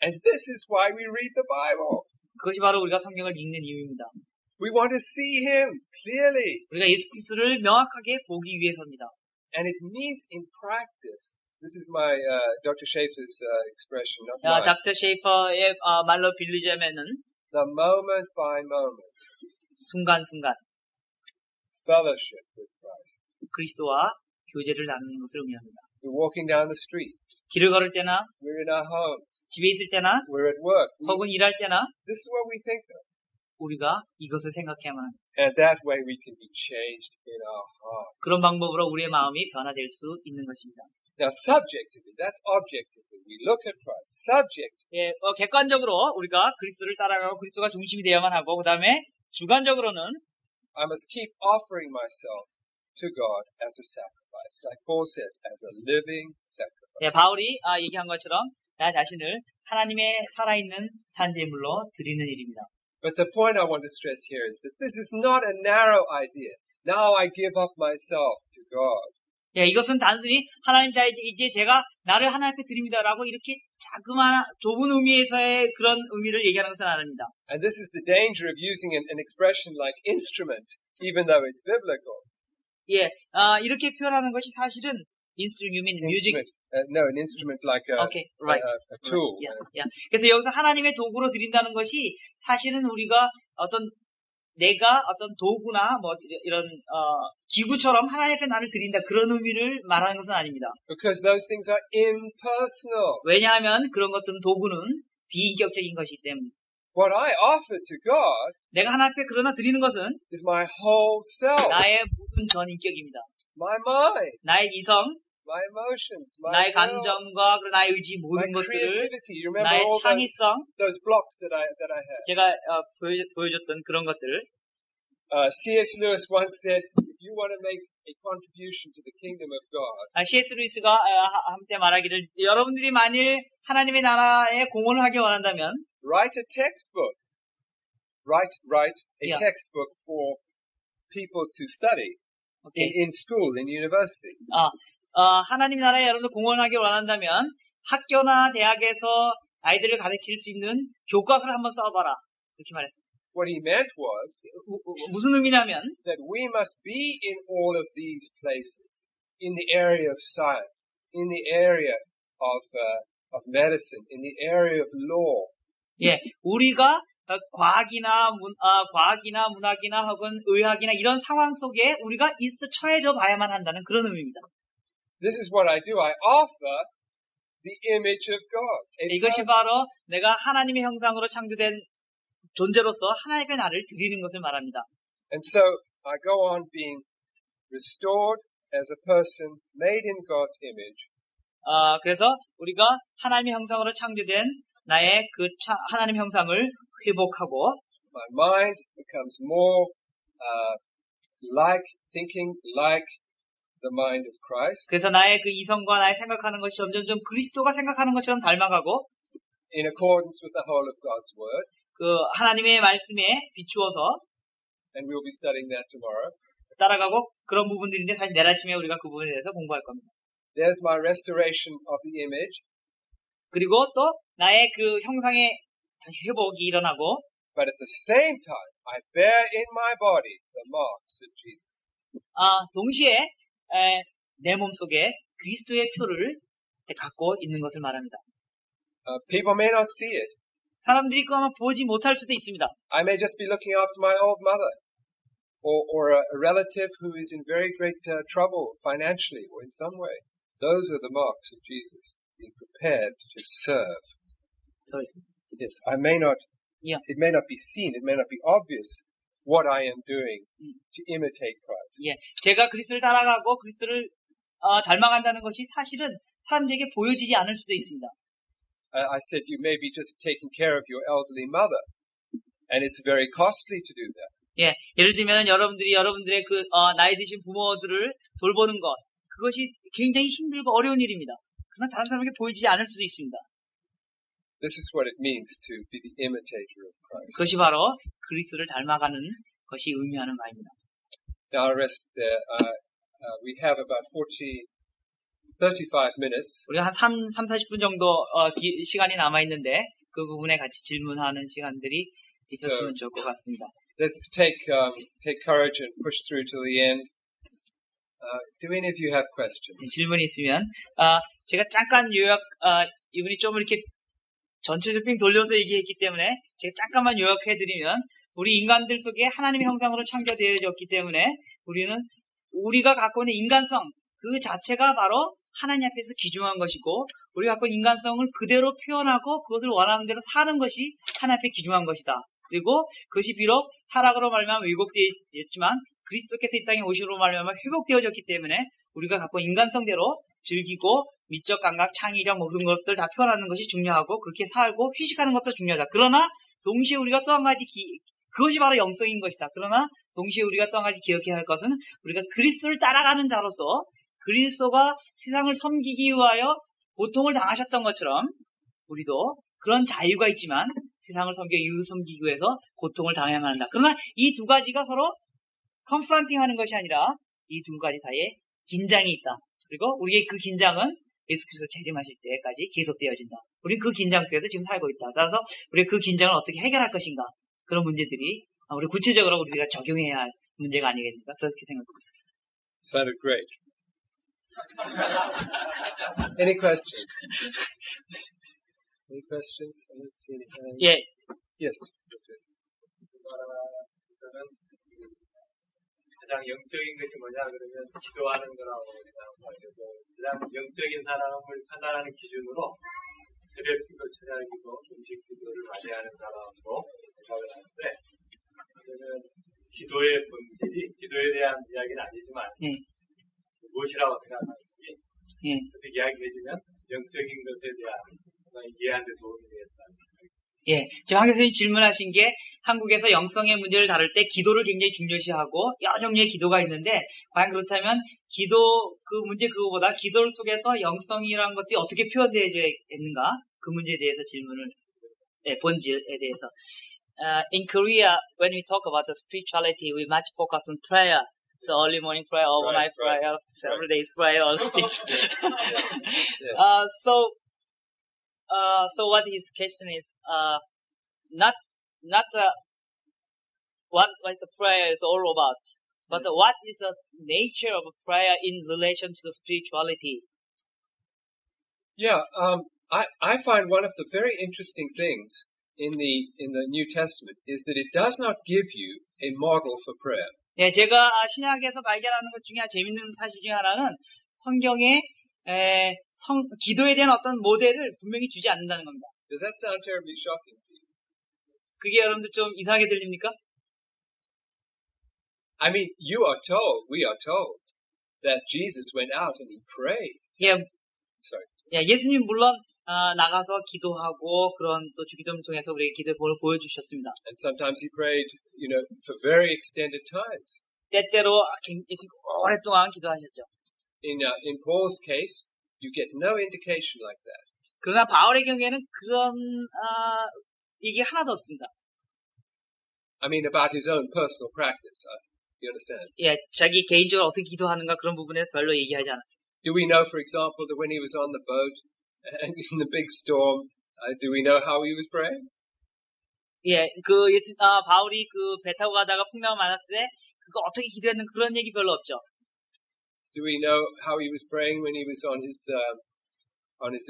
And this is why we read the Bible. 그것이 바로 우리가 성경을 읽는 이유입니다. We want to see him clearly. 우리가 예수 그리스도를 명확하게 보기 위해서입니다. And it means in practice. This is my Dr. Schaefer's expression, not mine. 닥터 셰이퍼의 말로 빌리자면은 The moment by moment. 순간순간 Fellowship with Christ. 그리스도와 교제를 나누는 것을 의미합니다. We're walking down the street. 길을 걸을 때나 We're in our homes. 집에 있을 때나 We're at work. 혹은 일할 때나 This is what we think of. 우리가 이것을 생각해야만 합니다. And that way we can be changed in our hearts. 그런 방법으로 우리의 마음이 변화될 수 있는 것입니다. Now, subjectively, that's objectively. We look at Christ. Subjectively. 예, 객관적으로 우리가 그리스도를 따라가고 그리스도가 중심이 되어야만 하고 그 다음에 주관적으로는 I must keep offering myself to God as a sacrifice. Like Paul says, as a living sacrifice. 예, 바울이 얘기한 것처럼 나 자신을 하나님의 살아있는 산제물로 드리는 일입니다. But the point I want to stress here is that this is not a narrow idea. Now I give up myself to God. 예, 이것은 단순히 하나님 이제 제가 나를 하나님 앞에 드립니다라고 이렇게 자그마한 좁은 의미에서의 그런 의미를 얘기하는 것은 아닙니다. And this is the danger of using an expression like instrument, even though it's biblical. 예, 이렇게 표현하는 것이 사실은 instrument, music. No, an instrument like a tool. Right. Yeah. 그래서 여기서 하나님의 도구로 드린다는 것이 사실은 우리가 내가 어떤 도구나 뭐 이런 기구처럼 하나님 앞에 나를 드린다 그런 의미를 말하는 것은 아닙니다. Because those things are impersonal. 왜냐하면 그런 것들은 도구는 비인격적인 것이기 때문에. What I offer to God 내가 하나님 앞에 그러나 드리는 것은 is my whole self. 나의 모든 전인격입니다. My mind. 나의 이성, My emotions, my 나의 will, 감정과 나의 의지 my 모든 것들을 creativity. You remember 나의 all 창의성, those blocks that I had. 제가 보여줬던 그런 것들을 C.S. Lewis once said, if you want to make a contribution to the kingdom of God, C.S. 루이스가 한때 말하기를 여러분들이 만일 하나님의 나라에 공헌을 하기 원한다면 write a textbook. Write a Yeah. textbook for people to study Okay. in school, in university. 하나님 나라에 여러분들 공헌하기 원한다면 학교나 대학에서 아이들을 가르칠 수 있는 교과서를 한번 써봐라. 그렇게 말했어요. What he meant was 무슨 의미냐면 that we must be in all of these places, in the area of science, in the area of medicine, in the area of law. 예, 우리가 과학이나 문학이나 혹은 의학이나 이런 상황 속에 우리가 처해져 봐야만 한다는 그런 의미입니다. This is what I do. I offer the image of God. 이것이 바로 내가 하나님의 형상으로 창조된 존재로서 하나님의 나를 드리는 것을 말합니다. And so I go on being restored as a person made in God's image. 그래서 우리가 하나님의 형상으로 창조된 나의 그 하나님 형상을 회복하고 My mind becomes more thinking like the mind of Christ. 그래서 나의 그 이성과 나의 생각하는 것이 점점점 그리스도가 생각하는 것처럼 닮아가고 in accordance with the whole of God's word. 그 하나님의 말씀에 비추어서 And we'll be studying that tomorrow. 따라가고 그런 부분들인데 사실 내일 아침에 우리가 그 부분에 대해서 공부할 겁니다. There's my restoration of the image. 그리고 또 나의 그 형상의 회복이 일어나고 But at the same time, I bear in my body the marks of Jesus. 동시에 내 몸속에 그리스도의 표를 갖고 있는 것을 말합니다. People may not see it. 사람들이 그거 아마 보지 못할 수도 있습니다. I may just be looking after my old mother or a relative who is in very great trouble financially or in some way. Those are the marks of Jesus, being prepared to serve. Sorry. Yes, it may not be seen, it may not be obvious what I am doing to imitate Christ. 예, 제가 그리스도를 따라가고 그리스도를 닮아간다는 것이 사실은 사람들에게 보여지지 않을 수도 있습니다. I said you may be just taking care of your elderly mother, and it's very costly to do that. 예, 예를 들면 여러분들의 그 나이 드신 부모들을 돌보는 것, 그것이 굉장히 힘들고 어려운 일입니다. 그러나 다른 사람에게 보이지 않을 수도 있습니다. This is what it means to be the imitator of Christ. 그것이 바로 그리스도를 닮아가는 것이 의미하는 바입니다. Now I'll rest there. We have about 35 minutes. 우리가 한 40분 정도 시간이 남아있는데 그 부분에 같이 질문하는 시간들이 있었으면 좋을 것 같습니다. Let's take courage and push through till the end. Do any of you have questions? 질문이 있으면 제가 잠깐 이분이 좀 이렇게 전체적으로 빙 돌려서 얘기했기 때문에 제가 잠깐만 요약해드리면 우리 인간들 속에 하나님의 형상으로 창조되어졌기 때문에 우리가 갖고 있는 인간성 그 자체가 바로 하나님 앞에서 귀중한 것이고 우리가 갖고 있는 인간성을 그대로 표현하고 그것을 원하는 대로 사는 것이 하나님 앞에 귀중한 것이다. 그리고 그것이 비록 타락으로 말미암아 왜곡되었지만 그리스도께서 이 땅에 오심으로 말미암아 회복되어졌기 때문에 우리가 갖고 있는 인간성대로 즐기고 미적 감각, 창의력 모든 것들 다 표현하는 것이 중요하고 그렇게 살고 휴식하는 것도 중요하다. 그러나 동시에 우리가 또 한 가지 그것이 바로 영성인 것이다. 그러나 동시에 우리가 또 한 가지 기억해야 할 것은 우리가 그리스도를 따라가는 자로서 그리스도가 세상을 섬기기 위하여 고통을 당하셨던 것처럼 우리도 그런 자유가 있지만 세상을 섬기기 위해서 고통을 당해야만 한다. 그러나 이 두 가지가 서로 컨프런팅하는 것이 아니라 이 두 가지 사이에 긴장이 있다. 그리고 우리의 그 긴장은 예수께서 재림하실 때까지 계속되어진다. 우리는 그 긴장 속에서 지금 살고 있다. 따라서 우리가 그 긴장을 어떻게 해결할 것인가 그런 문제들이 우리 구체적으로 우리가 적용해야 할 문제가 아니겠습니까? 그렇게 생각합니다. Sounded great. Any questions? Any questions? I don't see any. 예. Yes. 가장 영적인 것이 뭐냐 그러면 기도하는 거라고 생각하고 가장 영적인 사람을 판단하는 기준으로 새벽 기도, 저녁 기도, 음식 기도를 많이 하는 사람으로 생각을 하는데 저는 기도의 본질이 기도에 대한 이야기는 아니지만 무엇이라고 생각하는지 그렇게 이야기해주면 영적인 것에 대한 이해하는 데 도움이 되겠다. 예, 지금 한 교수님 질문하신 게 한국에서 영성의 문제를 다룰 때 기도를 굉장히 중요시하고 여러 종류의 기도가 있는데 과연 그렇다면 기도 그 문제 그거보다 기도 속에서 영성이라는 것들이 어떻게 표현되어야겠는가 그 문제에 대해서 질문을 본질에 대해서 in Korea when we talk about the spirituality we much focus on prayer. So early morning prayer, overnight prayer, several days prayer, all these things. So what his question is, not what the prayer is all about, but what is the nature of prayer in relation to the spirituality? Yeah, I find one of the very interesting things in the New Testament is that it does not give you a model for prayer. 예, 제가 신약에서 발견하는 것 중에 재밌는 사실 중에 하나는 성경에 기도에 대한 어떤 모델을 분명히 주지 않는다는 겁니다. Does that sound terribly shocking to you? 그게 여러분들 좀 이상하게 들립니까? I mean, we are told that Jesus went out and he prayed. 예, Sorry. 예, 예수님 물론 나가서 기도하고 그런 또 주기도를 통해서 우리에게 기도의 본을 보여주셨습니다. And sometimes he prayed, for very extended times. 때때로 예수님 오랫동안 기도하셨죠. In Paul's case, you get no indication like that. 그러나 바울의 경우에는 그런 이게 하나도 없습니다. I mean, about his own personal practice. You understand? 예, 자기 개인적으로 어떻게 기도하는가 그런 부분에 별로 얘기하지 않았어요. Do we know, for example, that when he was on the boat and in the big storm, do we know how he was praying? 예, 바울이 그 배 타고 가다가 풍랑을 만났을 때 그거 어떻게 기도했는 그런 얘기 별로 없죠. Do we know how he was praying when he was on his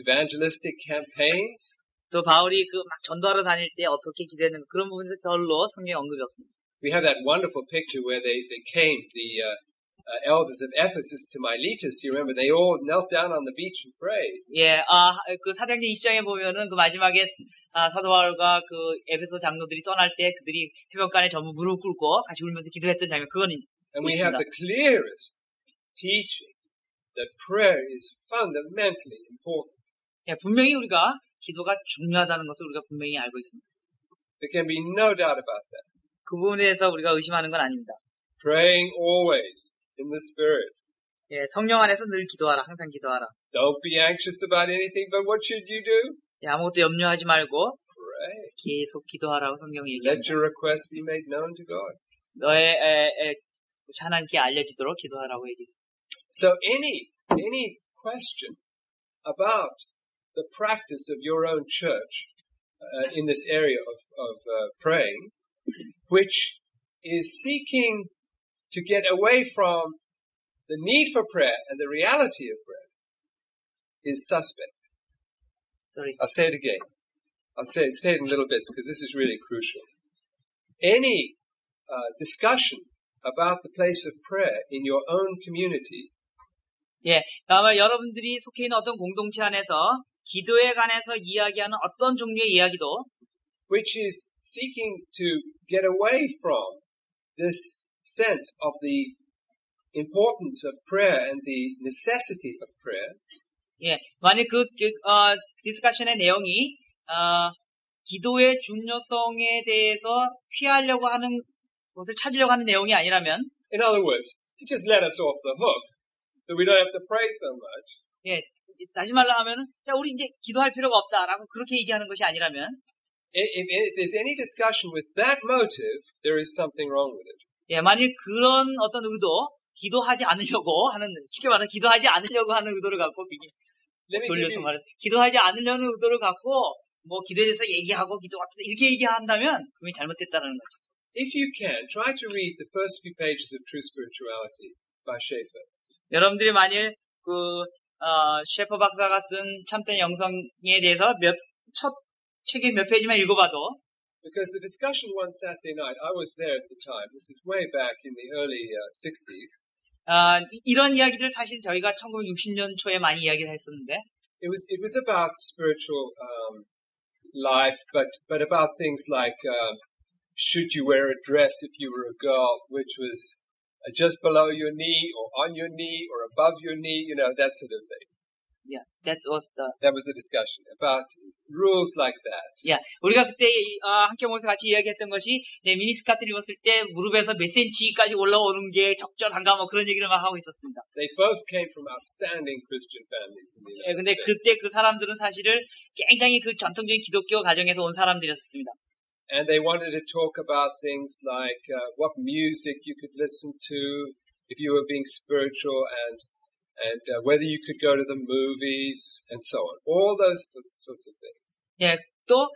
evangelistic campaigns? 또 바울이 그 막 전도하러 다닐 때 어떻게 기도했는 그런 부분에서 별로 성경에 언급이 없습니다. We have that wonderful picture where they came, the elders of Ephesus to Miletus. You remember, they all knelt down on the beach and prayed. 예, 그 사도행전 20장에 보면은 그 마지막에 사도 바울과 그 에베소 장로들이 떠날 때 그들이 해변가에 전부 무릎 꿇고 같이 울면서 기도했던 장면 그거는 And we 있습니다. have the clearest teaching that prayer is fundamentally important. 예, 분명히 우리가 기도가 중요하다는 것을 우리가 분명히 알고 있습니다. There can be no doubt about that. 그 부분에 대해서 우리가 의심하는 건 아닙니다. Praying always in the Spirit. 예, 성령 안에서 늘 기도하라. 항상 기도하라. Don't be anxious about anything, but what should you do? 예, 아무것도 염려하지 말고 Pray. 계속 기도하라고 성경이 Let 얘기합니다. your requests be made known to God. 너의 하나님께 알려지도록 기도하라고 얘기했습니다. So any question about the practice of your own church in this area of praying, which is seeking to get away from the need for prayer and the reality of prayer, is suspect. Sorry. I'll say it again. I'll say it in little bits because this is really crucial. Any discussion about the place of prayer in your own community, 예, 아마 여러분들이 속해 있는 어떤 공동체 안에서 기도에 관해서 이야기하는 어떤 종류의 이야기도 which is seeking to get away from this sense of the importance of prayer and the necessity of prayer, 예, 만약 디스커션의 내용이 기도의 중요성에 대해서 피하려고 하는 것을 찾으려고 하는 내용이 아니라면, in other words, to just let us off the hook, so we don't have to pray so much. 예, 다시 말로 하면은, 자, 우리 이제 기도할 필요가 없다라고 그렇게 얘기하는 것이 아니라면, If there's any discussion with that motive, there is something wrong with it. 예, 만일 그런 어떤 의도, 기도하지 않으려고 하는, 쉽게 말하면 기도하지 않으려고 하는 의도를 갖고, 돌려서 말해서, 기도하지 않으려는 의도를 갖고, 뭐, 기도에 대해서 얘기하고, 기도합시다, 이렇게 얘기한다면, 그게 잘못됐다는 거죠. If you can, try to read the first few pages of True Spirituality by Schaeffer. 여러분들이 만일, 셰퍼 박사가 쓴 참된 영성에 대해서 첫 책의 몇 페이지만 읽어봐도, because the discussion one Saturday night, I was there at the time, this is way back in the early 60s. 이런 이야기를 사실 저희가 1960년 초에 많이 이야기를 했었는데, it was about spiritual life, but about things like should you wear a dress if you were a girl, which was just below your knee or on your knee or above your knee, that sort of thing. Yeah, that was the discussion about rules like that. Yeah, 우리가 그때 함께 모여서 같이 이야기했던 것이 미니스커트를 입었을 때 무릎에서 몇 센치까지 올라오는 게 적절한가 뭐 그런 얘기를 막 하고 있었습니다. They both came from outstanding Christian families in the United 근데 States. 그때 그 사람들은 사실은 굉장히 그 전통적인 기독교 가정에서 온 사람들이었습니다. And they wanted to talk about things like what music you could listen to if you were being spiritual and whether you could go to the movies and so on. All those sorts of things. 예, 또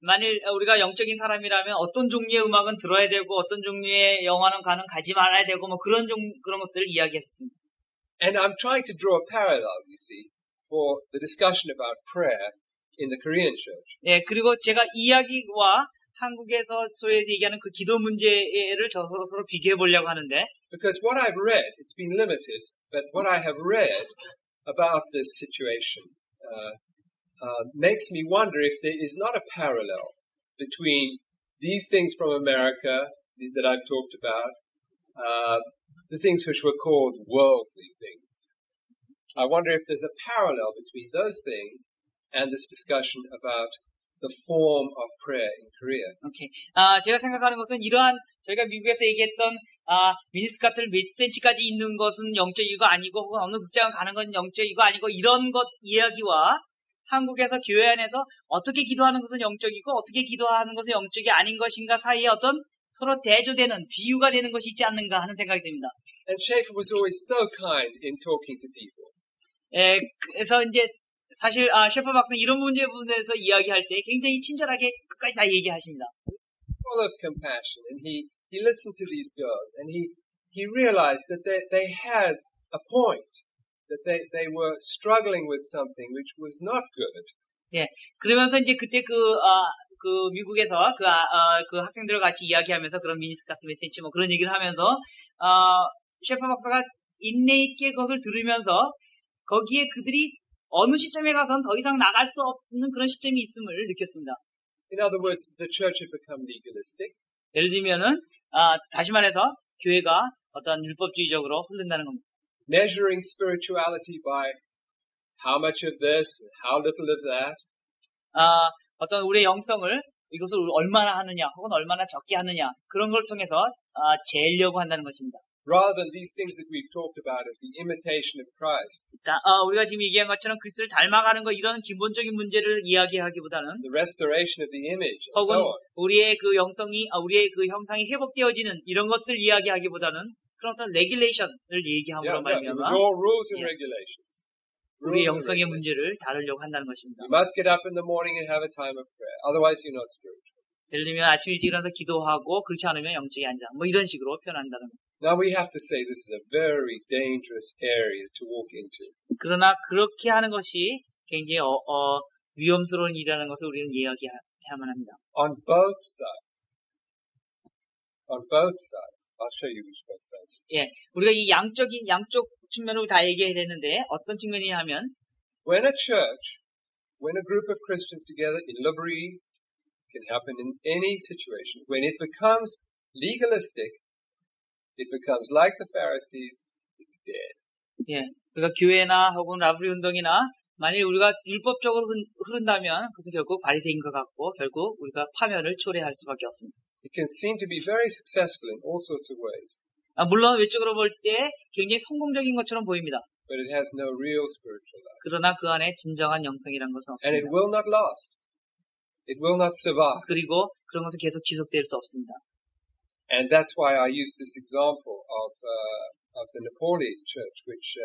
만일 우리가 영적인 사람이라면 어떤 종류의 음악은 들어야 되고 어떤 종류의 영화는 가지 말아야 되고 뭐 그런 것들을 이야기했습니다. And I'm trying to draw a parallel, you see, for the discussion about prayer in the Korean church. 예, 그리고 제가 이야기와 한국에서 소위 얘기하는 그 기도 문제를 서로 비교해 보려고 하는데, because what I've read, it's been limited, but what I have read about this situation makes me wonder if there is not a parallel between these things from America that I've talked about, the things which were called worldly things. I wonder if there's a parallel between those things and this discussion about the form of prayer in Korea. 오케이. 제가 생각하는 것은 이러한 저희가 미국에서 얘기했던 미니스커트를 몇 센치까지 입는 것은 영적이고 아니고 혹은 어느 극장을 가는 건 영적이고 아니고 이런 것 이야기와 한국에서 교회 안에서 어떻게 기도하는 것은 영적이고 어떻게 기도하는 것은 영적이 아닌 것인가 사이에 어떤 서로 대조되는 비유가 되는 것이 있지 않는가 하는 생각이 듭니다. And Schaeffer was always so kind in talking to people. 예, 그래서 이제 사실 셰퍼 박사는 이런 문제에 대해서 이야기할 때 굉장히 친절하게 끝까지 다 얘기하십니다. Full of compassion, and he listened to these girls, and he realized that they had a point, that they were struggling with something which was not good. 예, 그러면서 이제 그때 그 미국에서 그 학생들과 같이 이야기하면서 그런 미니스커트 몇 센치 뭐 그런 얘기를 하면서 셰퍼 박사가 인내 있게 그것을 들으면서 거기에 그들이 어느 시점에 가서는 더 이상 나갈 수 없는 그런 시점이 있음을 느꼈습니다. In other words, the church had become legalistic. 예를 들면은 다시 말해서 교회가 어떤 율법주의적으로 흐른다는 겁니다. Measuring spirituality by how much of this and how little of that. 어떤 우리의 영성을 이것을 얼마나 하느냐 혹은 얼마나 적게 하느냐 그런 걸 통해서 재려고 한다는 것입니다. Rather than these things that we've talked about of the imitation of Christ. 우리가 지금 얘기한 것처럼 그리스도를 닮아가는 것 이런 기본적인 문제를 이야기하기보다는 the restoration of the image and 혹은 so on. 우리의 그 우리의 그 형상이 회복되어지는 이런 것들 이야기하기보다는 그런 어떤 레귤레이션을 얘기함으로 It was 말미암아 all rules and regulations. 우리의 Rules and 영성의 regulations. 문제를 다루려고 한다는 것입니다. You must get up in the morning and have a time of prayer. Otherwise, you're not spiritual. 예를 들면 아침 일찍 일어나서 기도하고 그렇지 않으면 영적이 아니다. 뭐 이런 식으로 표현한다는 것. Now we have to say this is a very dangerous area to walk into. 그러나 그렇게 하는 것이 굉장히 위험스러운 일이라는 것을 우리는 이야기해야만 합니다. On both sides. On both sides. I'll show you which both sides. 예, 우리가 이 양쪽 측면으로 다 얘기해야 되는데 어떤 측면이냐면 When a church, when a group of Christians together in livery, can happen in any situation. When it becomes legalistic, it becomes like the Pharisees, it's dead. 예, 그러니까 교회나 혹은 라브리 운동이나 만일 우리가 율법적으로 흐른다면 그것은 결국 바리새인과 같고 결국 우리가 파멸을 초래할 수밖에 없습니다. It can seem to be very successful in all sorts of ways, 물론 외적으로 볼 때 굉장히 성공적인 것처럼 보입니다. but it has no real spiritual life. 그러나 그 안에 진정한 영성이라는 것은 And it 없습니다. will not last. It will not survive. 그리고 그런 것은 계속 지속될 수 없습니다. And that's why I used this example of the Nepali church, which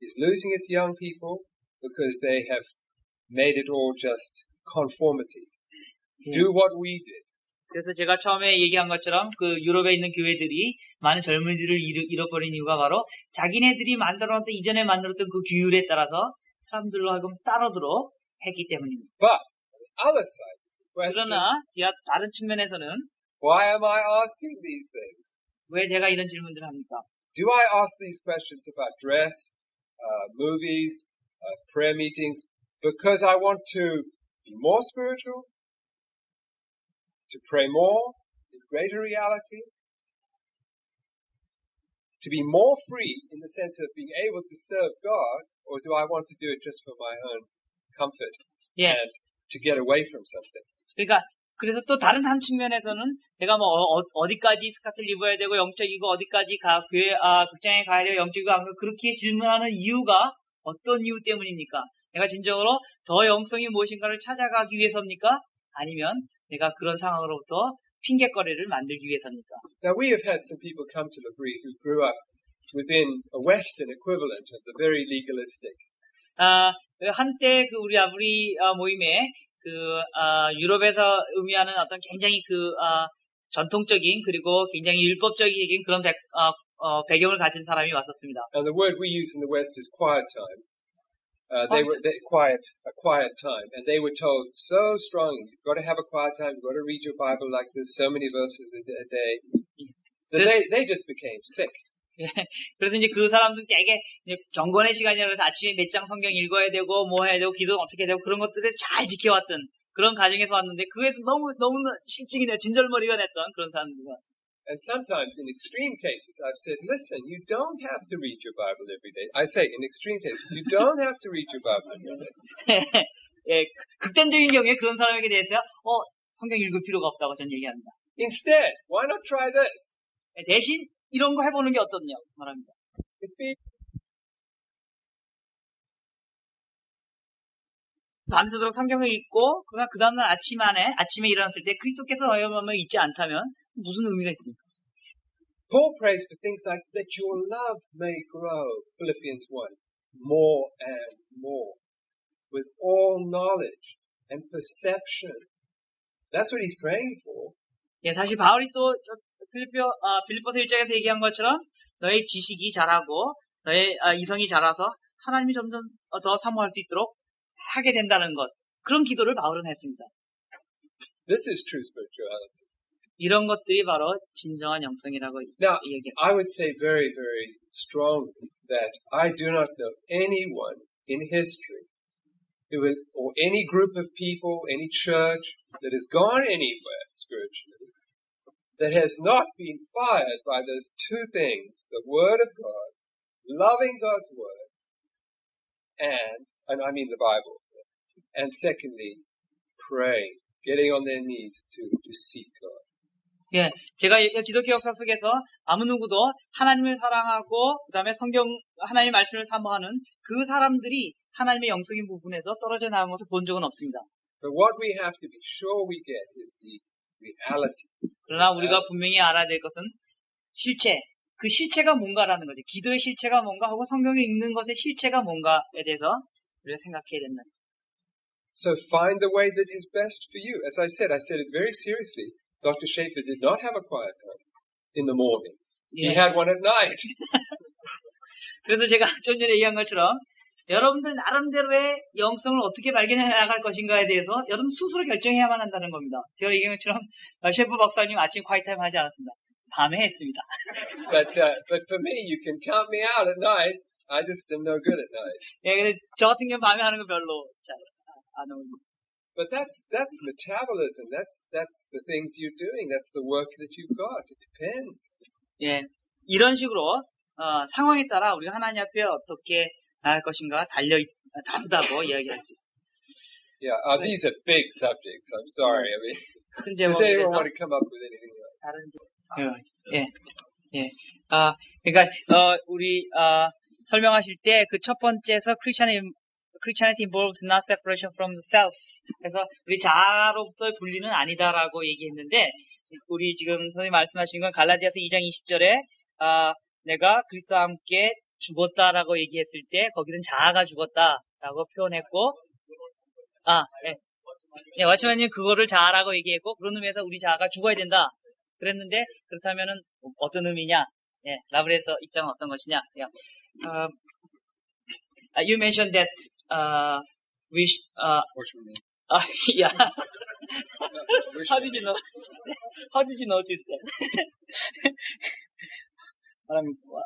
is losing its young people because they have made it all just conformity. Do what we did. 그래서 제가 처음에 얘기한 것처럼 그 유럽에 있는 교회들이 많은 젊은이들을 잃어버린 이유가 바로 자기네들이 만들어놨던 이전에 만들었던 그 규율에 따라서 사람들로 하여금 따르도록 했기 때문입니다. But on the other side, the question, 그러나 다른 측면에서는 why am I asking these things? 왜 제가 이런 질문들을 합니까? Do I ask these questions about dress, movies, prayer meetings, because I want to be more spiritual? To pray more with greater reality? To be more free in the sense of being able to serve God? Or do I want to do it just for my own comfort 예. and to get away from something? 그러니까 그래서 또 다른 한 측면에서는 내가 뭐 어디까지 스카트를 입어야 되고 영적이고 어디까지 극장에 가야 되고 영적이고 그렇게 질문하는 이유가 어떤 이유 때문입니까? 내가 진정으로 더 영성이 무엇인가를 찾아가기 위해서입니까? 아니면 내가 그런 상황으로부터 핑계거리를 만들기 위해서입니까? Now we have had some people come to L'Abri who grew up within a Western equivalent of the very legalistic. 한때 그 우리 아브리 모임에 유럽에서 의미하는 어떤 굉장히 전통적인 그리고 굉장히 율법적인 그런 배경을 가진 사람이 왔었습니다. And the word we use in the West is quiet time. Quiet time. And they were told so strongly, you've got to have a quiet time, you've got to read your Bible like this, so many verses a day. That they just became sick. 그래서 이제 그 사람들 되게 경건의 시간이라 해서 아침에 몇 장 성경 읽어야 되고 뭐 해야 되고 기도 어떻게 해야 되고 그런 것들을 잘 지켜왔던 그런 가정에서 왔는데 그에서 너무 실증이 진절머리가 냈던 그런 사람들 같아요. And sometimes in extreme cases I've said, listen, you don't have to read your Bible every day. I say in extreme cases, you don't have to read your Bible every day. 예, 극단적인 경우에 그런 사람에게 대해서 성경 읽을 필요가 없다고 저는 얘기합니다. Instead, why not try this? 대신 이런 거 해보는 게 어떻냐고 말합니다. 밤새도록 성경을 읽고 그러나 그 다음날 아침에 일어났을 때 그리스도께서 너희 마음에 있지 않다면 무슨 의미가 있습니까? Paul prays for things like that your love may grow, Philippians 1, more and more, with all knowledge and perception. That's what he's praying for. 예, 다시 바울이 또 빌립보서 1장에서 얘기한 것처럼 너의 지식이 자라고 너의 이성이 자라서 하나님이 점점 더 사모할 수 있도록 하게 된다는 것. 그런 기도를 바울은 했습니다. This is true spirituality. 이런 것들이 바로 진정한 영성이라고 Now, 얘기합니다. I would say very, very strongly that I do not know anyone in history or any group of people, any church that has gone anywhere spiritually that has not been fired by those two things, the Word of God, loving God's Word, and I mean the Bible, and secondly, praying, getting on their knees to seek God. 예, 제가 기독교 역사 속에서 아무 누구도 하나님을 사랑하고 그다음에 하나님의 말씀을 사모하는 그 사람들이 하나님의 영적인 부분에서 떨어져 나온 것을 본 적은 없습니다. But what we have to be sure we get is the reality. 그러나 우리가 분명히 알아야 될 것은 그 실체가 뭔가라는 거죠. 기도의 실체가 뭔가 하고 성경에 읽는 것의 실체가 뭔가에 대해서 우리가 생각해야 된다. So find the way that is best for you. As I said it very seriously. Dr. Schaefer did not have a quiet home in the morning. He had one at night. 그래서 제가 좀 전에 얘기한 것처럼 여러분들 나름대로의 영성을 어떻게 발견해 나갈 것인가에 대해서 여러분 스스로 결정해야만 한다는 겁니다. 제가 얘기한 것처럼 셰프 박사님 아침 콰이타임 하지 않았습니다. 밤에 했습니다. But for me, you can count me out at night. I just am no good at night. 예, 근데 저 같은 경우 밤에 하는 거 별로 잘 안 어울립니다. But that's metabolism. That's the things you're doing. That's the work that you've got. It depends. 예, 이런 식으로 상황에 따라 우리가 하나님 앞에 어떻게 나갈 것인가 다르다고 이야기할 수 있습니다. Yeah, these are big subjects. I'm sorry. I mean, 큰 does anyone 제목에서 want to come up with anything like that? 그러니까 우리 설명하실 때 그 첫 번째에서 Christianity involves not separation from the self. 그래서 우리 자아로부터의 분리는 아니다라고 얘기했는데 우리 지금 선생님 말씀하신 건 갈라디아서 2장 20절에 내가 그리스도와 함께 죽었다라고 얘기했을 때 거기는 자아가 죽었다라고 표현했고 와치만님 그거를 자아라고 얘기했고 그런 의미에서 우리 자아가 죽어야 된다 그랬는데 그렇다면은 어떤 의미냐? 예, 라브레서 입장은 어떤 것이냐? You mentioned that we What do you mean? yeah. How did you know? How did you notice that?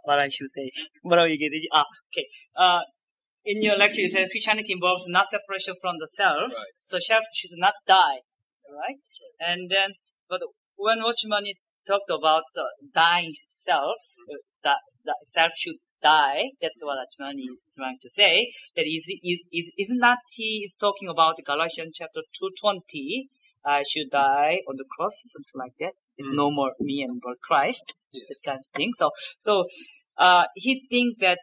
What I should say? 뭐라고 얘기해야 되지? Okay. In your lecture, you said Christianity involves not separation from the self, Right. so self should not die, right? And then, but when Watchman talked about the dying self, that self should die. That's what Watchman is trying to say. That isn't that he is talking about Galatians chapter 2:20? I should die on the cross, something like that. It's no more me and but Christ. Yes. That kind of thing. So he thinks that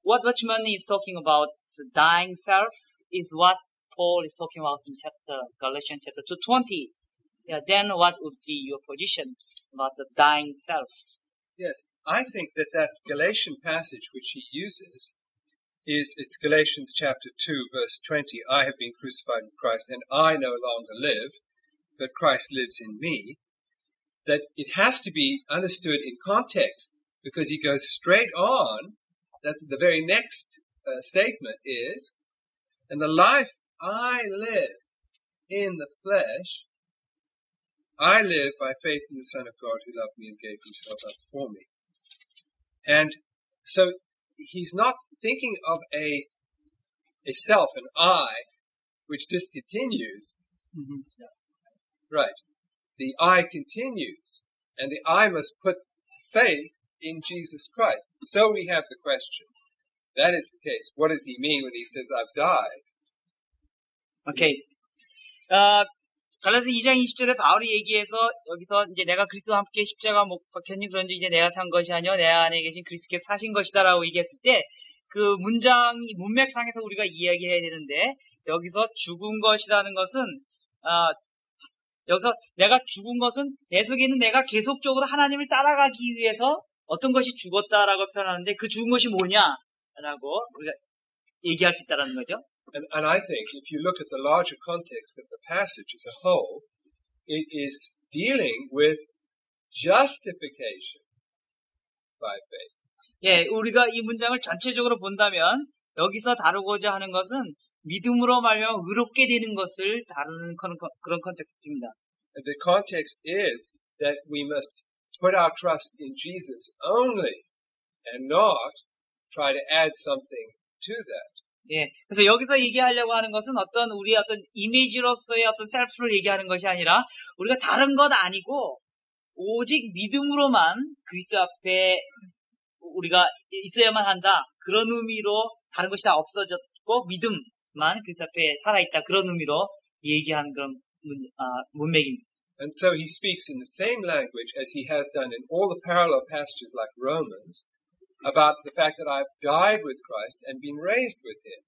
what Watchman is talking about, the dying self, is what Paul is talking about in Galatians chapter 2:20. Yeah, then what would be your position about the dying self? Yes, I think that Galatian passage which he uses it's Galatians chapter 2 verse 20. I have been crucified with Christ and I no longer live, but Christ lives in me. That it has to be understood in context because he goes straight on. That the very next statement is, and the life I live in the flesh, I live by faith in the Son of God who loved me and gave himself up for me. And so he's not thinking of a self, an I, which discontinues. Mm-hmm. Right. The I continues, and the I must put faith in Jesus Christ. So we have the question. That is the case. What does he mean when he says, I've died? Okay. 갈라디아서 2장 20절에 바울이 얘기해서 여기서 이제 내가 그리스도와 함께 십자가 못 박혔니 그런지 이제 내가 산 것이 아니요 내 안에 계신 그리스도께 사신 것이다라고 얘기했을 때 그 문장이 문맥상에서 우리가 이야기해야 되는데 여기서 죽은 것이라는 것은 여기서 내가 죽은 것은 내 속에 있는 내가 계속적으로 하나님을 따라가기 위해서 어떤 것이 죽었다라고 표현하는데 그 죽은 것이 뭐냐라고 우리가 얘기할 수 있다라는 거죠. And I think if you look at the larger context of the passage as a whole, it is dealing with justification by faith. 예, 우리가 이 문장을 전체적으로 본다면 여기서 다루고자 하는 것은 믿음으로 말미암아 의롭게 되는 것을 다루는 그런 컨텍스트입니다. And the context is that we must put our trust in Jesus only and not try to add something to that. 예, 그래서 여기서 얘기하려고 하는 것은 우리의 어떤 이미지로서의 어떤 셀프를 얘기하는 것이 아니라 우리가 다른 것 아니고 오직 믿음으로만 그리스도 앞에 우리가 있어야만 한다. 그런 의미로 다른 것이 다 없어졌고 믿음만 그리스도 앞에 살아있다. 그런 의미로 얘기한 그런 문맥입니다. And so he speaks in the same language as he has done in all the parallel passages like Romans about the fact that I've died with Christ and been raised with him.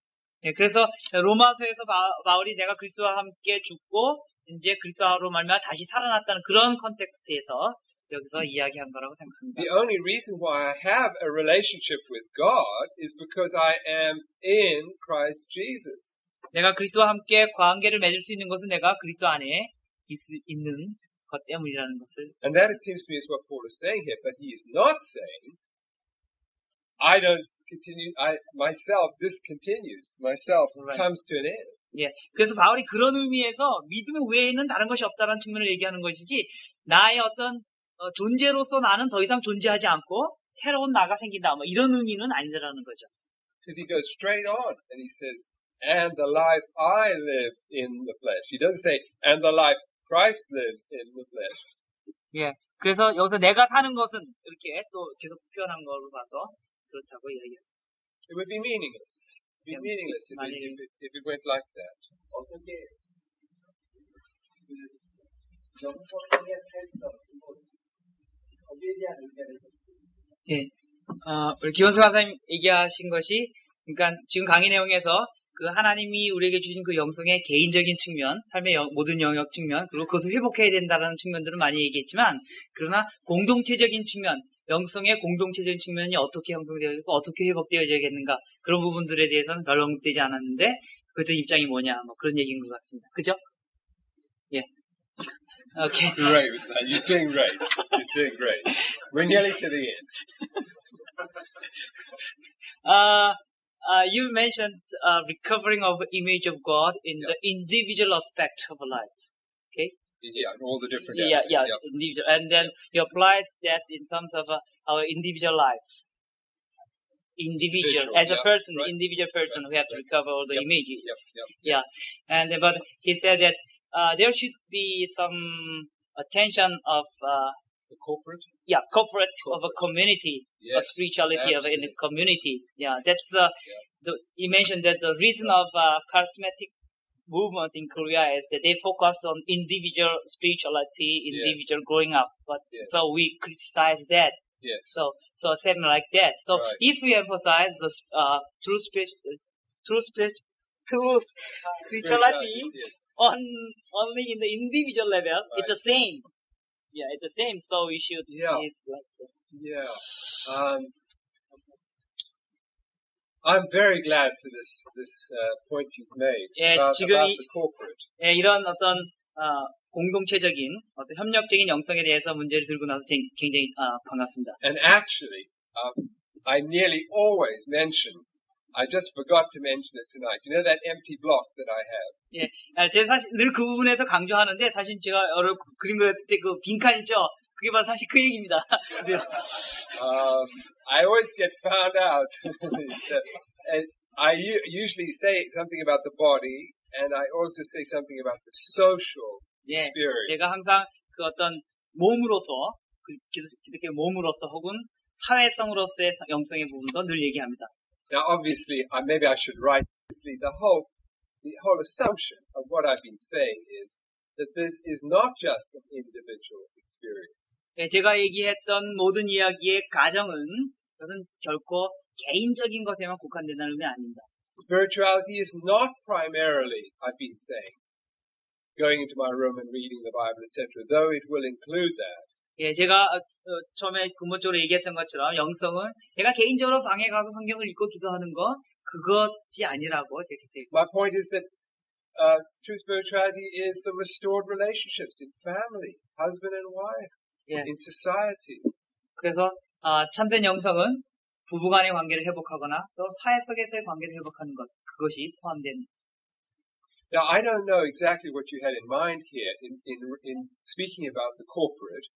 예, 그래서 로마서에서 바울이 내가 그리스도와 함께 죽고 이제 그리스도로 말미암아 다시 살아났다는 그런 컨텍스트에서 여기서 이야기한 거라고 생각합니다. The only reason why I have a relationship with God is because I am in Christ Jesus. 내가 그리스도와 함께 관계를 맺을 수 있는 것은 내가 그리스도 안에 있는 것 때문이라는 것을. And that, it seems to me, is what Paul is saying here. But he is not saying, I don't continue, myself discontinues, myself Right. comes to an end. 예. 그래서 바울이 그런 의미에서 믿음 외에는 다른 것이 없다는 측면을 얘기하는 것이지, 나의 어떤 존재로서 나는 더 이상 존재하지 않고 새로운 나가 생긴다, 뭐 이런 의미는 아니라는 거죠. Because he goes straight on and he says, and the life I live in the flesh. He doesn't say, and the life Christ lives in the flesh. 예. 그래서 여기서 내가 사는 것은 이렇게 또 계속 표현한 걸로 봐서 그렇다고 이야기합니다. It would be meaningless. It would be meaningless if it went like that. 어떻게 영성의 살수 없는 것 거기에 대한 의견을 예. 우리 기원수 강사님 얘기하신 것이, 그러니까 지금 강의 내용에서 그 하나님이 우리에게 주신 그 영성의 개인적인 측면, 삶의 모든 영역 측면, 그리고 그것을 회복해야 된다는 측면들은 많이 얘기했지만, 그러나 공동체적인 측면, 영성의 공동체적인 측면이 어떻게 형성되어 있고 어떻게 회복되어야겠는가, 그런 부분들에 대해서는 별로 언급되지 않았는데, 그들 입장이 뭐냐, 뭐 그런 얘기인 것 같습니다. 그죠? 예. Okay. Great, you're doing great. You're doing great. We're nearly to the end. You mentioned recovering of image of God in the individual aspect of life. Okay? Yeah, and all the different Yeah, aspects. yeah, individual. And then you applied that in terms of our individual life. Individual, as a person, right. individual person, we have to recover all the images. Yep. Yeah. And but he said that there should be some attention of The corporate? corporate of a community, of Yes, spirituality of in a absolutely. community. Yeah, that's he mentioned that the reason of charismatic movement in Korea is that they focus on individual spirituality, individual growing up. But Yes. so we criticize that. Yes. So something like that. So Right. if we emphasize the true spirituality Yes. only in the individual level, Right. it's the same. Yeah, it's the same. So we should. Yeah. It's like that. Yeah. I'm very glad for this point you've made 예, about 지금 the corporate. 예, 이런 어떤 공동체적인 어떤 협력적인 영성에 대해서 문제를 들고 나서 굉장히 반갑습니다. And actually, I nearly always mention, I just forgot to mention it tonight. You know that empty block that I have? 예, 제가 사실 늘 그 부분에서 강조하는데, 사실 제가 여러 그림 그릴 때 그 빈칸 있죠? 그게 바로 사실 그 얘기입니다. I always get found out. And I usually say something about the body, and I also say something about the social 예, experience. 제가 항상 그 어떤 몸으로서, 기독교 몸으로서 혹은 사회성으로서의 영성의 부분도 늘 얘기합니다. Now, obviously, maybe I should write. Obviously, the whole assumption of what I've been saying is that this is not just an individual experience. 예, 제가 얘기했던 모든 이야기의 가정은 그것은 결코 개인적인 것에만 국한된다는 의미는 아닙니다. Spirituality is not primarily, I've been saying, going into my room and reading the Bible, etc., though it will include that. 예, 제가 처음에 근본적으로 얘기했던 것처럼 영성은 제가 개인적으로 방에 가서 성경을 읽고 기도하는 것, 그것이 아니라고 이렇게 얘기해요. My point is that true spirituality is the restored relationships in family, husband and wife, 예, in society. 그래서 참된 영성은 부부간의 관계를 회복하거나 또 사회 속에서의 관계를 회복하는 것, 그것이 포함됩니다. Now, I don't know exactly what you had in mind here in speaking about the corporate.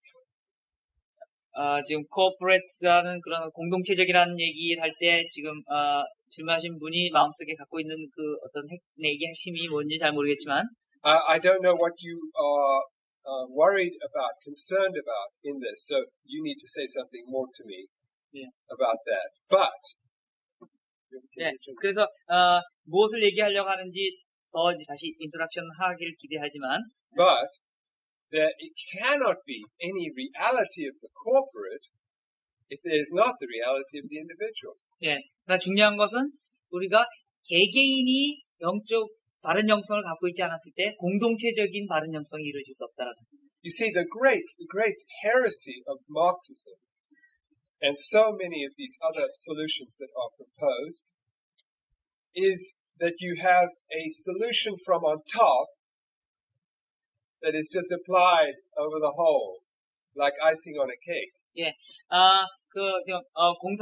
지금 corporate라는 그런 공동체적이라는 얘기를 할 때 지금 질문하신 분이 마음속에 갖고 있는 그 어떤 얘기 핵심이 뭔지 잘 모르겠지만, I don't know what you are worried about, concerned about in this, so you need to say something more to me about that. But 네, 그래서 무엇을 얘기하려고 하는지 더 다시 인트로덕션 하기를 기대하지만, but it cannot be any reality of the corporate if there is not the reality of the individual. 예, 그러나 중요한 것은 우리가 개개인이 바른 영성을 갖고 있지 않았을 때 공동체적인 바른 영성이 이루어질 수 없다라는 겁니다. You see, the great heresy of Marxism and so many of these other solutions that are proposed is that you have a solution from on top that is just applied over the whole, like icing on a cake. 예,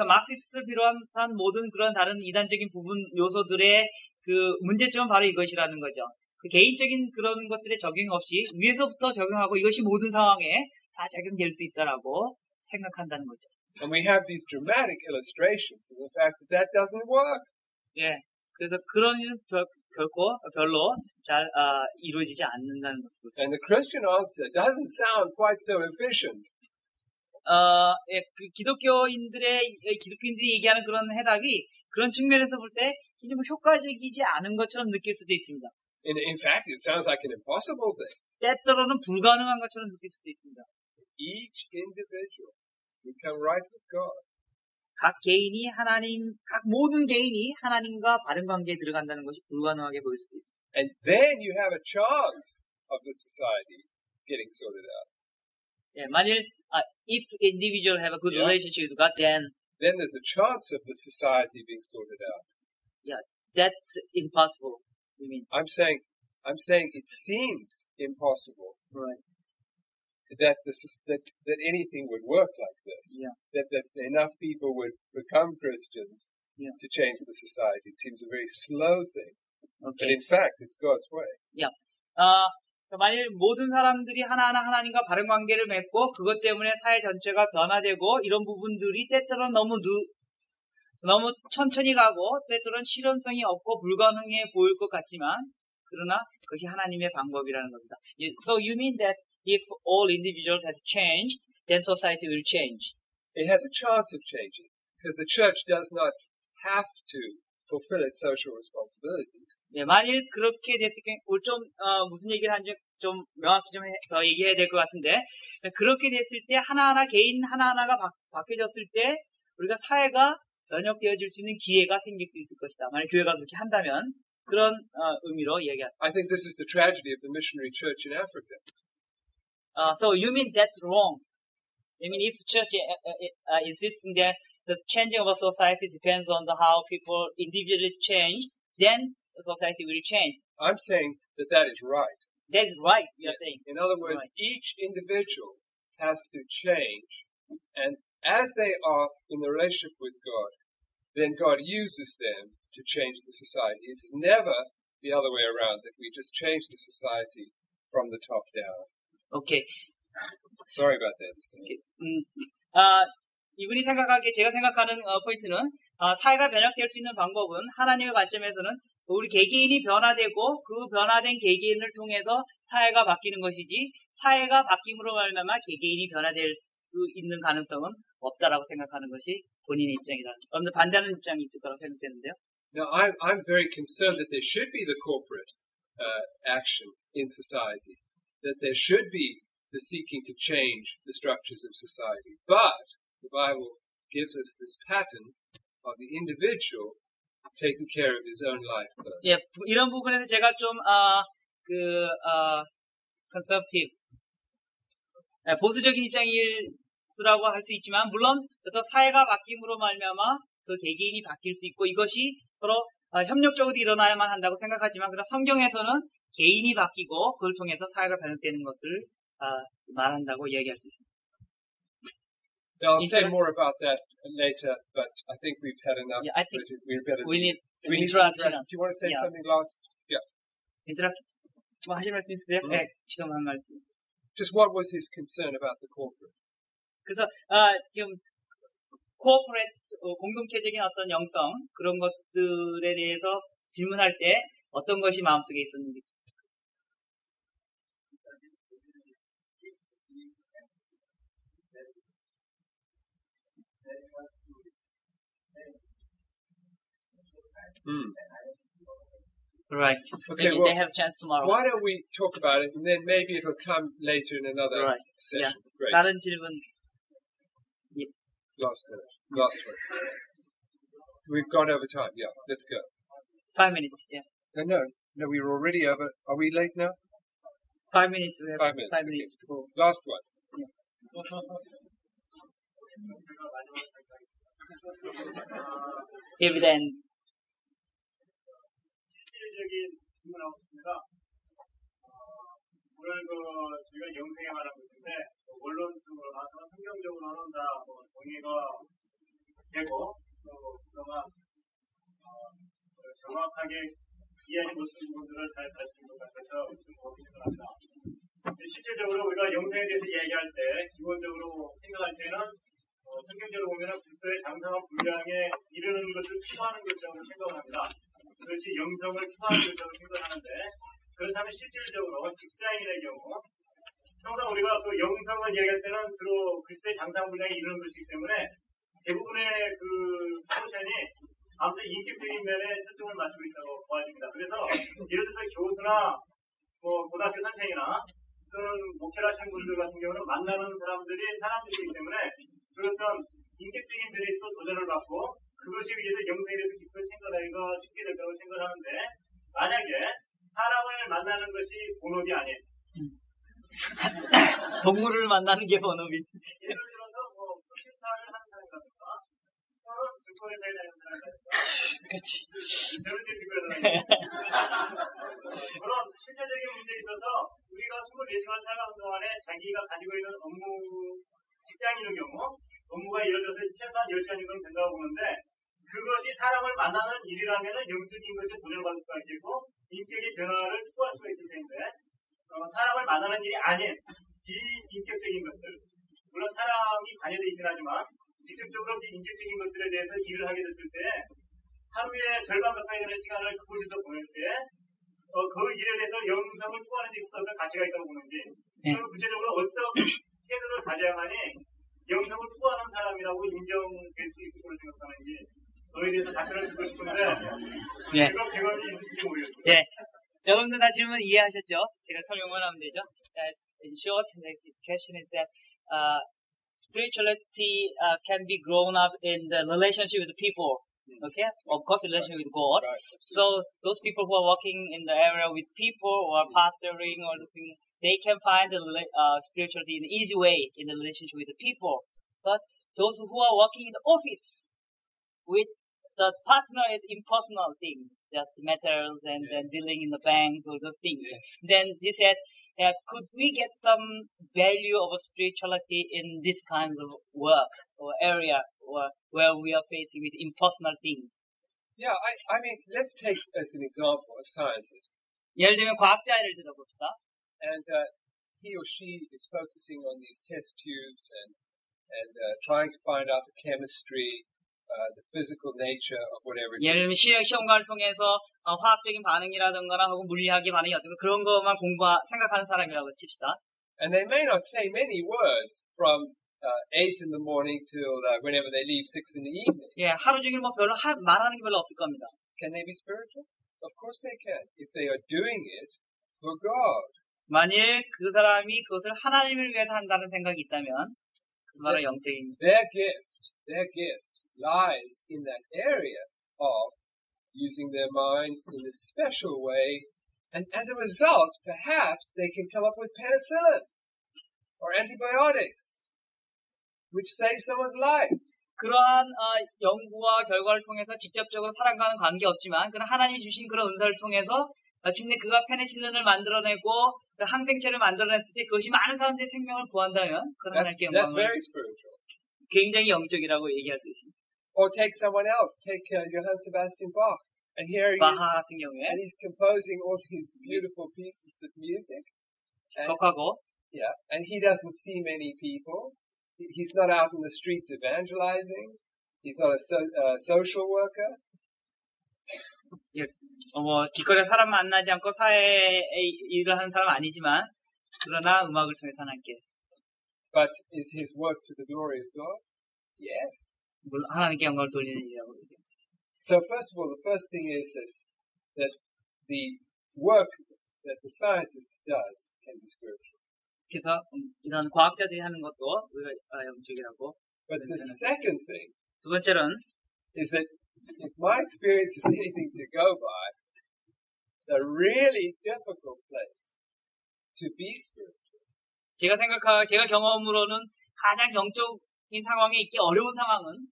마크시스를 비롯한 모든 그런 다른 이단적인 부분 요소들의 그 문제점은 바로 이것이라는 거죠. 그 개인적인 그런 것들의 적용 없이 위에서부터 적용하고 이것이 모든 상황에 다 적용될 수 있다라고 생각한다는 거죠. And we have these dramatic illustrations of the fact that that doesn't work. 예, 그래서 그런 일은 결코 별로 잘 이루어지지 않는다는 거죠. And the Christian answer doesn't sound quite so efficient. 예, 그 기독교인들이 얘기하는 그런 해답이 그런 측면에서 볼 때 뭐 효과적이지 않은 것처럼 느낄 수도 있습니다. In fact, it sounds like an impossible thing. 때때로는 불가능한 것처럼 느낄 수도 있습니다. Each individual become right with God. 각 모든 개인이 하나님과 바른 관계에 들어간다는 것이 불가능하게 보일 수도 있습니다. And then you have a chance of the society getting sorted out. 예, 만일 if individual have a good relationship with God, then there's a chance of the society being sorted out. Yeah, that's impossible. You mean? I'm saying it seems impossible. Right. That anything would work like this. Yeah. That enough people would become Christians to change the society. It seems a very slow thing. Okay. But in fact, it's God's way. Yeah. 만일 모든 사람들이 하나하나 하나님과 바른 관계를 맺고 그것 때문에 사회 전체가 변화되고 이런 부분들이 때때로는 너무 천천히 가고 때때로는 실현성이 없고 불가능해 보일 것 같지만 그러나 그것이 하나님의 방법이라는 겁니다. So you mean that if all individuals have changed, then society will change? It has a chance of changing because the church does not have to fulfill its social responsibilities. 네, 만일 그렇게 됐을 경우 무슨 얘기를 하는지 좀 명확히 더 얘기해야 될 것 같은데 그렇게 됐을 때 개인 하나하나가 바뀌어졌을 때 우리가 사회가 변혁되어질 수 있는 기회가 생길 수 있을 것이다. 만약 교회가 그렇게 한다면 그런 의미로 얘기합니다. I think this is the tragedy of the missionary church in Africa. So you mean that's wrong? I mean, if the church insisting that the changing of a society depends on how people individually change, then the society will change. I'm saying that is right. That is right, you're saying. In other words, each individual has to change, and as they are in the relationship with God, then God uses them to change the society. It's never the other way around, that we just change the society from the top down. Okay. Sorry about that. 이분이 제가 생각하는 포인트는 사회가 변혁될 수 있는 방법은 하나님의 관점에서는 우리 개개인이 변화되고 그 변화된 개개인을 통해서 사회가 바뀌는 것이지 사회가 바뀜으로 말미암아 개개인이 변화될 수 있는 가능성은 없다라고 생각하는 것이 본인의 입장이다. 그런데 반대하는 입장이 있을 거라고 생각되는데요. Now, I'm very concerned that there should be the corporate action in society, that there should be the seeking to change the structures of society. But the Bible gives us this pattern of the individual taking care of his own life first. 예, 이런 부분에서 제가 좀 conservative, 보수적인 입장이라고 할 수 있지만 물론 어떤 사회가 바뀜으로 말미암아 그 개개인이 바뀔 수 있고 이것이 서로 협력적으로 일어나야만 한다고 생각하지만 그러나 성경에서는 개인이 바뀌고 그걸 통해서 사회가 변화되는 것을 말한다고 이야기할 수 있습니다. Now, I'll say more about that later, but I think we've had enough. Yeah, I think we need some interaction. Do you want to say something last? Yeah. interaction. 뭐 하실 말씀 있으세요? 네, 지금 한 말씀. Just what was his concern about the corporate? 그래서 지금 코어포레이트 공동체적인 어떤 영성 그런 것들에 대해서 질문할 때 어떤 것이 마음속에 있었는지. Right. Okay, Maybe well, they have a chance tomorrow. Why don't we talk about it, and then maybe it'll come later in another session. Yeah. Great. 다른 질문. Last one. We've gone over time. Yeah, let's go. 5 minutes. Yeah. No, we were already over. Are we late now? 5 minutes. We have 5 minutes. 5 Okay. minutes to go. Last one. Evident. 실질적인 질문하고 있습니다. 오늘 저희가 영생에 관한 것인데 원론적으로 나서 성경적으로는 다 동의가 되고 그동안 정확하게 이해하지 못한 부분들을 잘 가르친 것 같아서 좀 도움이 됩니다. 실질적으로 우리가 영생에 대해서 얘기할 때 기본적으로 생각할 때는 성경적으로 보면 그리스도의 장성한 분량에 이르는 것을 추구하는 것이라고 생각을 합니다. 그것이 영성을 추구하는 것이라고 생각하는데 그렇다면 실질적으로 직장인의 경우 항상 우리가 그 영성을 얘기할 때는 주로 그리스도의 장성한 분량에 이르는 것이기 때문에 대부분의 그 포션이 아무튼 인격적인 면에 초점을 맞추고 있다고 보아집니다. 그래서 예를 들어서 교수나 고등학교 선생이나 또는 목회를 하시는 분들 같은 경우는 만나는 사람들이기 때문에 그런 인격적인 면에 있어 도전을 받고 그것에 의해서 영성에 대해서 깊은 생각하기가 쉽게 될 거라고 생각하는데 만약에 사람을 만나는 것이 본업이 아니에요. 동물을 만나는 게 본업이. 예를 들어서 컴퓨터를 하는 사람이라든가 서로 증권에 다니는 사람이라든가 그렇지. 저런데 증권에 다니는 그런 실제적인 문제에 있어서 우리가 24시간 살아가는 동안에 자기가 가지고 있는 업무 직장인의 경우 업무가 예를 들어서 최소한 10시간인 건 된다고 보는데 그것이 사람을 만나는 일이라면 영적인 것에 도전받을 수가 있고 인격의 변화를 추구할 수가 있을 텐데 사람을 만나는 일이 아닌 비인격적인 것들 물론 사람이 관여되어 있긴 하지만 직접적으로 인격적인 것들에 대해서 일을 하게 됐을 때 하루에 절반 가까이 되는 시간을 그곳에서 보낼 때 그 일에 대해서 영성을 추구하는 데 있어서 어떤 가치가 있다고 보는지 그럼 구체적으로 어떤 태도를 가져야만이 영성을 추구하는 사람이라고 인정될 수 있을 거라고 생각하는지 너에 대해서 답변을 듣고 싶은데 그거 경험이 있을지 모르겠어요. 예. 여러분들 다 질문 이해하셨죠? 제가 설명을 하면 되죠. In short, the question is that spirituality can be grown up in the relationship with the people. Okay? Of course, relationship with God. Right. So those people who are working in the area with people or are pastoring or looking, they can find the spirituality in an easy way in the relationship with the people. But those who are working in the office with the partner is impersonal things, just matters and then dealing in the bank or those things. Yes. Then he said, could we get some value of spirituality in this kind of work or area where we are facing with impersonal things? Yeah, I mean, let's take as an example a scientist. 예를 들면 과학자를 들어봅시다. And he or she is focusing on these test tubes and trying to find out the chemistry, the physical nature of whatever it 예를 들면 is. 시험관을 통해서 화학적인 반응이라든가 혹은 물리학의 반응이 어떤가 그런 것만 생각하는 사람이라고 칩시다. And they may not say many words from 8 in the morning till whenever they leave 6 in the evening. 예, 하루 종일 뭐 별로 말하는 게 별로 없을 겁니다. Can they be spiritual? Of course they can, if they are doing it for God. 만일 그 사람이 그것을 하나님을 위해서 한다는 생각이 있다면 그 바로 영적인 Their gift lies in that area of using their minds in a special way, and as a result, perhaps they can come up with penicillin or antibiotics, which save someone's life. 그러한 연구와 결과를 통해서 직접적으로 사람과는 관계없지만 그런 하나님이 주신 그런 은사를 통해서 마침내 그가 페니실린을 만들어내고 그 항생제를 만들어냈을 때 그것이 많은 사람들의 생명을 구한다면 그런 하나님께 That's 영광을 very spiritual. 굉장히 영적이라고 얘기할 수 있습니다. Or take someone else, take Johann Sebastian Bach, and here he is, 바하 같은 경우에 and he's composing all these beautiful pieces of music. 독하고 Yeah, and he doesn't see many people. He's not out in the streets evangelizing. He's not a social worker. 뭐 길거리에 사람 만나지 않고 사회에 일을 하는 사람 아니지만 그러나 음악을 통해서 하나님께 But is his work to the glory of God? Yes. 물론 하나님께 영광을 돌리는 일이라고 얘기합니다. So first of all, the first thing is that the work that the scientist does can be spiritual. 그래서 이런 과학자들이 하는 것도 우리가 영적이라고. But the second thing 두 번째는 is that if my experience is anything to go by, the really difficult place to be spiritual. 제가 경험으로는 가장 영적인 상황에 있기 어려운 상황은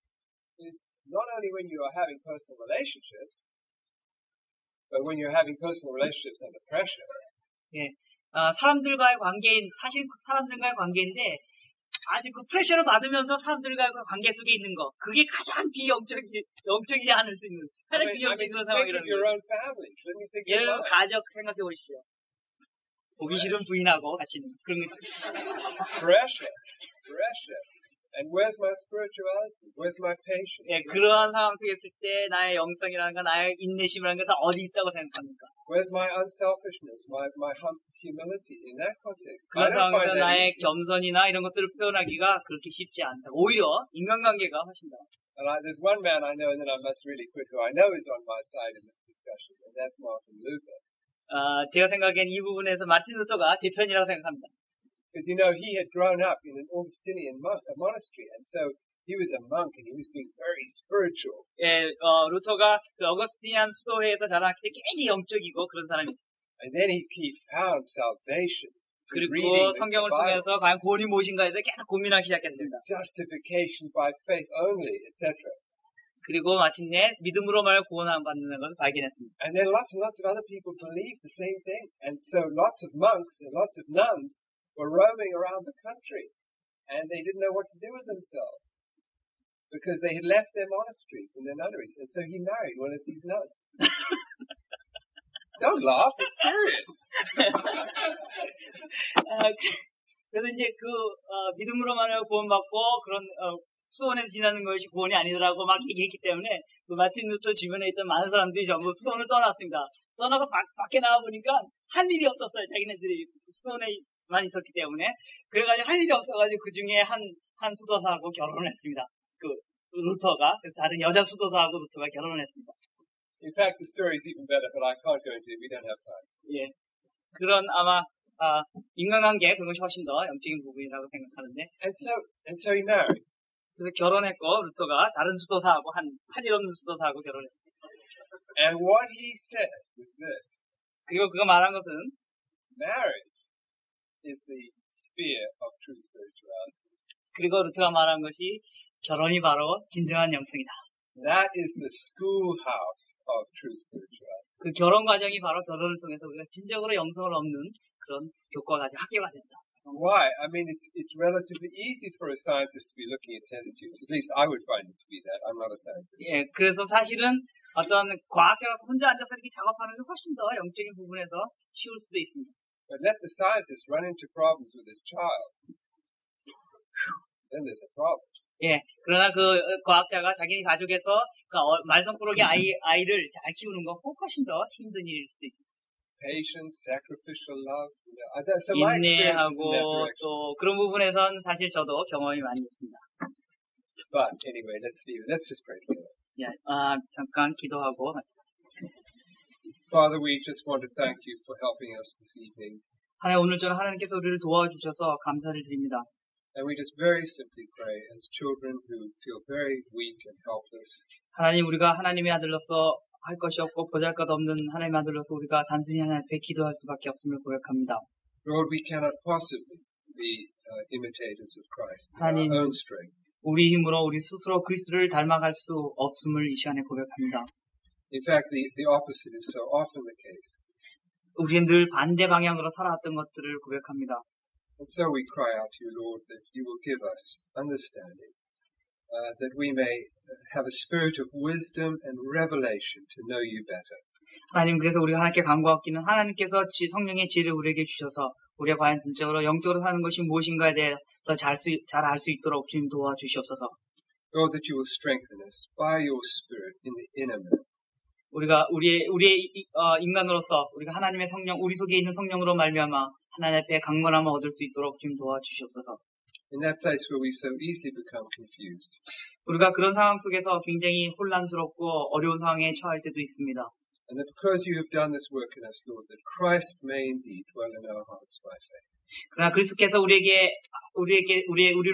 Is not only when you are having personal relationships, but when you're having personal relationships under pressure. 예, 사람들과의 관계인 사실 사람들과의 관계인데 아직 그 프레셔를 받으면서 사람들과의 관계 속에 있는 거 그게 가장 영적이지 않을 수 있는 가장 비영적인 그런 think of 상황이라는 your 거예요. own family. Let me think of 예를 들어 mine. 가족 생각해 보십시오. 보기 싫은 부인하고 같이 있는 그런 거. Pressure. And where's my spirituality? Where's my patience? 예, 그러한 상황 속에 있을 때 나의 영성이라는 거, 나의 인내심이라는 게 다 어디 있다고 생각합니까? Where's my unselfishness? My humility in that context? 그런 I don't find 상황에서 that 나의 easy. 겸손이나 이런 것들을 표현하기가 그렇게 쉽지 않다. 오히려 인간관계가 훨씬 더. There's one man I know, and then I must really quit, who I know is on my side in this discussion, and that's Martin Luther. 제가 생각엔 이 부분에서 마틴 루터가 제 편이라고 생각합니다. Because, he had grown up in an Augustinian monastery, and so he was a monk, and he was being very spiritual. 예, 루터가 그 어거스티니안 수도회에서 자라났기 때문에 굉장히 영적이고 그런 사람이에요. And then he found salvation through 그리고 reading 성경을 the Bible, 통해서 과연 구원이 무엇인가에 대해서 계속 고민하기 시작했습니다. justification by faith only, etc. 그리고 마침내 믿음으로 말 구원받는 것을 발견했습니다. And then lots and lots of other people believed the same thing. And so lots of monks and lots of nuns were roaming around the country, and they didn't know what to do with themselves because they had left their monasteries and their nunneries. And so he married one of these nuns. Don't laugh, it's serious. 그래서 이제 믿음으로만 구원받고 그런 수원에서 지나는 것이 구원이 아니더라고 막 얘기했기 때문에 그 마틴 루터 주변에 있던 많은 사람들이 전부 수원을 떠났습니다. 떠나고 밖에 나와 보니까 할 일이 없었어요. 자기네들이 수원에만 있었기 때문에. 그래가지고 할 일이 없어가지고 그 중에 한 수도사하고 결혼을 했습니다. 그 루터가. 그래서 다른 여자 수도사하고 루터가 결혼을 했습니다. In fact, the story is even better, but I can't go into it. We don't have time. 예. 그런 아마 인간관계 그것이 훨씬 더 영적인 부분이라고 생각하는데. And so he married. 그래서 결혼했고 루터가 다른 수도사하고 한 일 없는 수도사하고 결혼했습니다. And what he said was this. 그리고 그가 말한 것은 Marriage is the sphere of true spirituality. 그리고 루터가 말한 것이 결혼이 바로 진정한 영성이다. That is the schoolhouse of true spirituality. 그 결혼 과정이 바로 결혼을 통해서 우리가 진정으로 영성을 얻는 그런 교과가 학교가 된다. Why? I mean, it's relatively easy for a scientist to be looking at test tubes. At least I would find it to be that. I'm not a scientist. 예, 그래서 사실은 어떤 과학자로서 혼자 앉아서 이렇게 작업하는 게 훨씬 더 영적인 부분에서 쉬울 수도 있습니다. But let the scientist run into problems with his child. Then there's a problem. 예, 그러나 그 과학자가 자기 가족에서 그 말썽꾸러기 아이를 잘 키우는 건 훨씬 더 힘든 일일 수도 있습니다. Patience, sacrificial love. So my experience is in that 인내하고 direction. 또 그런 부분에선 사실 저도 경험이 많이 있습니다. But anyway, let's just pray together. 예, 잠깐 기도하고. Father, we just want to thank you for helping us this evening. 하나님 오늘 저는 하나님께서 우리를 도와주셔서 감사를 드립니다. And we just very simply pray as children who feel very weak and helpless. 하나님 우리가 하나님의 아들로서 할 것이 없고 보잘것없는 하나님의 아들로서 우리가 단순히 하나님 앞에 기도할 수밖에 없음을 고백합니다. Lord, we cannot possibly be imitators of Christ in 하나님, our own strength. 우리 힘으로 우리 스스로 그리스도를 닮아갈 수 없음을 이 시간에 고백합니다. In fact, the opposite is so often the case. 우리는 늘 반대 방향으로 살아왔던 것들을 고백합니다. And so we cry out to you, Lord, that you will give us understanding, that we may have a spirit of wisdom and revelation to know you better. 하나님, 그래서 우리가 하나님께 간구하기는 하나님께서 성령의 지혜를 우리에게 주셔서 우리가 과연 진짜로 영적으로 사는 것이 무엇인가에 대해 더 잘 알 수 있도록 주님 도와주시옵소서. Lord, that you will strengthen us by your spirit in the inner man. 우리가 우리의 인간으로서 우리가 하나님의 성령, 우리 속에 있는 성령으로 말미암아 하나님 앞에 강건함을 얻을 수 있도록 주님 도와주시옵소서. In that place where we so easily become confused. 우리가 그런 상황 속에서 굉장히 혼란스럽고 어려운 상황에 처할 때도 있습니다. And that because you have done this work in us, Lord, that Christ may indeed dwell in our hearts by faith. 그러나 그리스도께서 우리를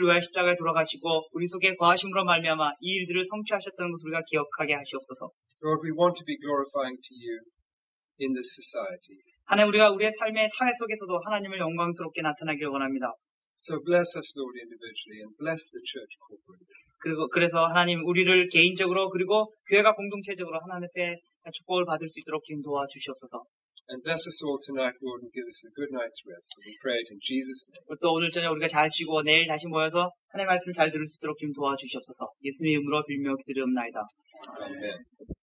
위하여 십자가에 돌아가시고 우리 속에 거하심으로 말미암아 이 일들을 성취하셨다는 것을 우리가 기억하게 하시옵소서. Lord, we want to be glorifying to you in this society. 하나님 우리가 우리의 삶의 사회 속에서도 하나님을 영광스럽게 나타나길 원합니다. So bless us, Lord, individually, and bless the church corporately. 그래서 하나님 우리를 개인적으로 그리고 교회가 공동체적으로 하나님 앞에 축복을 받을 수 있도록 지금 도와주시옵소서. And bless us all tonight, Lord, and give us a good night's rest. And we pray it in Jesus' name. 또 오늘 저녁 우리가 잘 쉬고 내일 다시 모여서 하나님의 말씀을 잘 들을 수 있도록 지금 도와주시옵소서. 예수님의 이름으로 빌며 기도드리옵나이다. Amen.